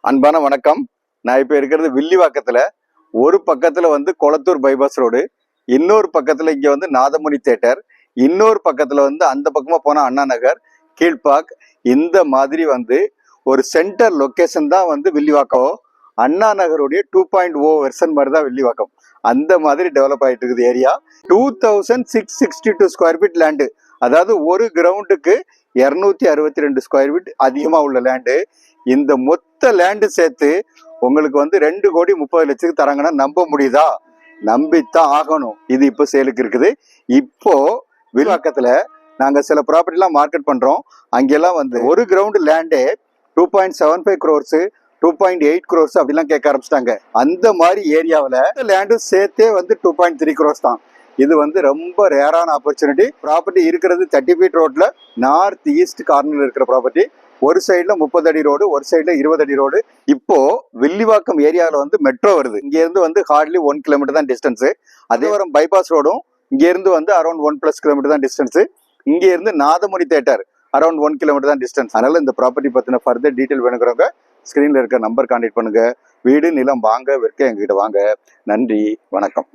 அன்பான வணக்கம். நான் இப்போ இருக்கிறது வில்லிவாக்கத்தில். ஒரு பக்கத்தில் வந்து கொளத்தூர் பைபாஸ் ரோடு, இன்னொரு பக்கத்தில் இங்கே வந்து நாதமுனி தேட்டர், இன்னொரு பக்கத்தில் வந்து அந்த பக்கமாக போனால் அண்ணா நகர், கீழ்பாக், இந்த மாதிரி வந்து ஒரு சென்டர் லொக்கேஷன் தான் வந்து வில்லிவாக்கம். அண்ணா நகருடைய 2.0 வெர்ஷன் மாதிரி தான் வில்லிவாக்கம். அந்த மாதிரி டெவலப் ஆகிட்டு இருக்குது ஏரியா. 2662 ஸ்கொயர் ஃபீட் லேண்டு, அதாவது ஒரு கிரவுண்டுக்கு 262 ஸ்கொயர் ஃபீட் அதிகமாக உள்ள லேண்டு. இந்த மொத்த லேண்டு சேர்த்து உங்களுக்கு வந்து 2,30,00,000 தராங்கன்னா நம்ப முடியுதா? நம்பித்தான் ஆகணும். இது இப்போ சேலுக்கு இருக்குது. இப்போ வில்லிவாக்கத்துல நாங்க சில ப்ராப்பர்ட்டிலாம் மார்க்கெட் பண்றோம். அங்கெல்லாம் வந்து ஒரு கிரவுண்டு லேண்டே 2.75 crores 2.8 crores அப்படிலாம் கேட்க ஆரம்பிச்சிட்டாங்க. அந்த மாதிரி ஏரியாவில் லேண்டும் சேர்த்தே வந்து 2.3 crores தான். இது வந்து ரொம்ப ரேரான ஆப்பர்ச்சுனிட்டி. ப்ராப்பர்ட்டி இருக்கிறது 30 feet ரோட்ல நார்த் ஈஸ்ட் கார்னர்ல இருக்கிற ப்ராப்பர்ட்டி. ஒரு சைட்ல 30 அடி ரோடு, ஒரு சைட்ல 20 அடி ரோடு. இப்போ வில்லிவாக்கம் ஏரியாவில் வந்து மெட்ரோ வருது. இங்க இருந்து வந்து ஹார்ட்லி 1 கிலோமீட்டர் தான் டிஸ்டன்ஸ். அதே வரும் பைபாஸ் ரோடும் இங்க இருந்து வந்து அரௌண்ட் 1+ கிலோமீட்டர் தான் டிஸ்டன்ஸ். இங்க இருந்து நாதமுனி தேட்டர் அரௌண்ட் 1 கிலோமீட்டர் தான் டிஸ்டன்ஸ். அதனால இந்த ப்ராப்பர்ட்டி பத்தின ஃபர்தர் டீட்டெயில் வேணுங்கிறவங்க ஸ்கிரீன்ல இருக்க நம்பர் கான்டாக்ட் பண்ணுங்க. வீடு நிலம் வாங்க விற்க எங்ககிட்ட வாங்க. நன்றி, வணக்கம்.